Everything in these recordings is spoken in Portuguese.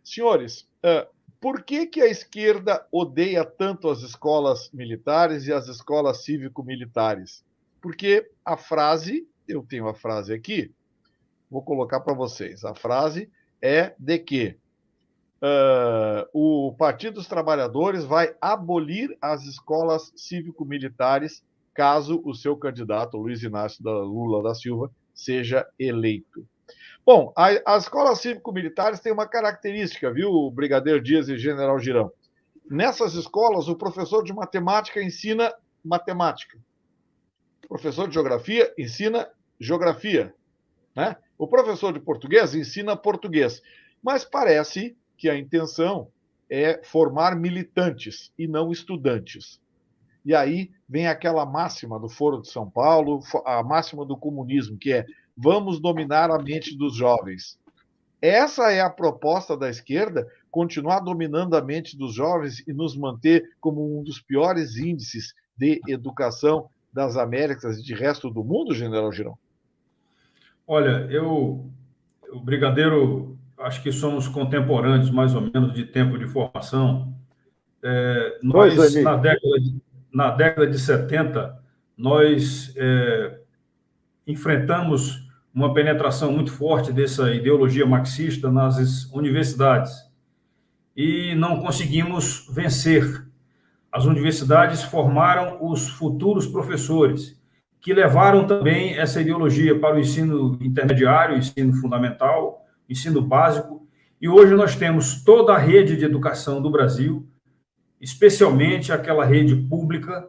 Senhores, por que a esquerda odeia tanto as escolas militares e as escolas cívico-militares? Porque a frase, eu tenho a frase aqui, vou colocar para vocês. A frase é de que o Partido dos Trabalhadores vai abolir as escolas cívico-militares caso o seu candidato, Luiz Inácio Lula da Silva, seja eleito. Bom, as escolas cívico-militares têm uma característica, viu, Brigadeiro Dias e General Girão? Nessas escolas, o professor de matemática ensina matemática. O professor de geografia ensina geografia, né? O professor de português ensina português. Mas parece que a intenção é formar militantes e não estudantes. E aí vem aquela máxima do Foro de São Paulo, a máxima do comunismo, que é: vamos dominar a mente dos jovens. Essa é a proposta da esquerda, continuar dominando a mente dos jovens e nos manter como um dos piores índices de educação das Américas e de resto do mundo, General Girão? Olha, o Brigadeiro, acho que somos contemporâneos, mais ou menos, de tempo de formação. Nós, na década de 70, nós enfrentamos uma penetração muito forte dessa ideologia marxista nas universidades e não conseguimos vencer. As universidades formaram os futuros professores, que levaram também essa ideologia para o ensino intermediário, ensino fundamental, ensino básico, e hoje nós temos toda a rede de educação do Brasil, especialmente aquela rede pública,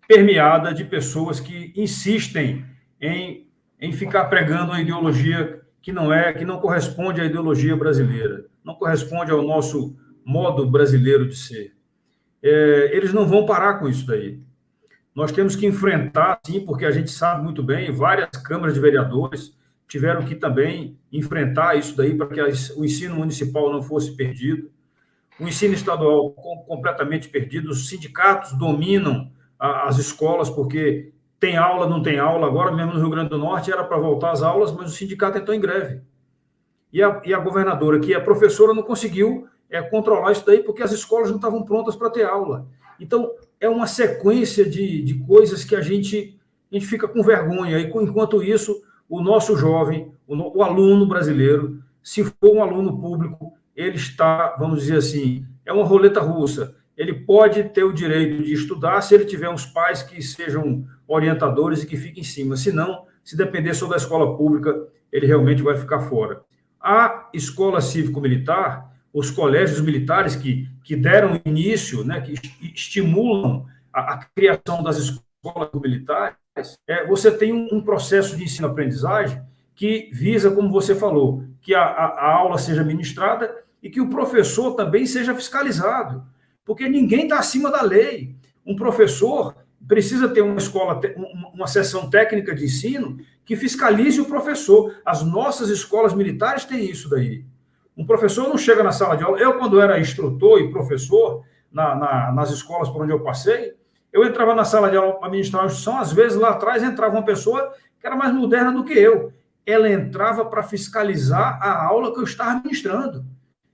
permeada de pessoas que insistem em ficar pregando uma ideologia que não corresponde à ideologia brasileira, não corresponde ao nosso modo brasileiro de ser. Eles não vão parar com isso daí. Nós temos que enfrentar, sim, porque a gente sabe muito bem, várias câmaras de vereadores tiveram que também enfrentar isso daí para que o ensino municipal não fosse perdido, o ensino estadual completamente perdido, os sindicatos dominam as escolas, porque tem aula, não tem aula. Agora mesmo no Rio Grande do Norte era para voltar às aulas, mas o sindicato entrou em greve. E a governadora, que é professora, não conseguiu controlar isso daí, porque as escolas não estavam prontas para ter aula. Então, é uma sequência de coisas que a gente fica com vergonha. E, enquanto isso, o nosso jovem, o aluno brasileiro, se for um aluno público, ele está, vamos dizer assim, é uma roleta russa. Ele pode ter o direito de estudar se ele tiver uns pais que sejam orientadores e que fiquem em cima. Se não, se depender só da escola pública, ele realmente vai ficar fora. A escola cívico-militar, os colégios militares que deram início, né, que estimulam a criação das escolas militares, você tem um processo de ensino-aprendizagem que visa, como você falou, que a aula seja ministrada e que o professor também seja fiscalizado, porque ninguém está acima da lei. Um professor precisa ter uma seção técnica de ensino que fiscalize o professor. As nossas escolas militares têm isso daí. Um professor não chega na sala de aula. Eu, quando era instrutor e professor nas escolas por onde eu passei, eu entrava na sala de aula para ministrar uma instrução, às vezes lá atrás entrava uma pessoa que era mais moderna do que eu. Ela entrava para fiscalizar a aula que eu estava ministrando.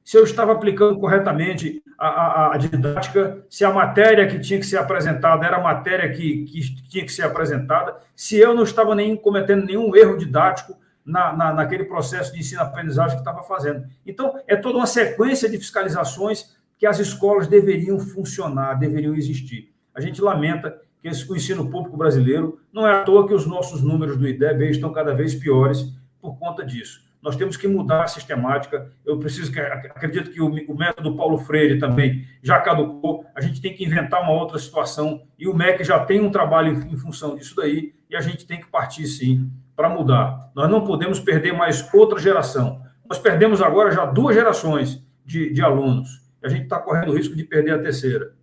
Se eu estava aplicando corretamente a didática, se a matéria que tinha que ser apresentada era a matéria que tinha que ser apresentada, se eu não estava cometendo nenhum erro didático naquele processo de ensino-aprendizagem que estava fazendo. Então, é toda uma sequência de fiscalizações que as escolas deveriam funcionar, deveriam existir. A gente lamenta que o ensino público brasileiro, não é à toa que os nossos números do IDEB estão cada vez piores por conta disso. Nós temos que mudar a sistemática. Acredito que o método Paulo Freire também já caducou. A gente tem que inventar uma outra situação e o MEC já tem um trabalho em função disso daí e a gente tem que partir, sim, para mudar. Nós não podemos perder mais outra geração. Nós perdemos agora já 2 gerações de alunos. A gente está correndo o risco de perder a terceira.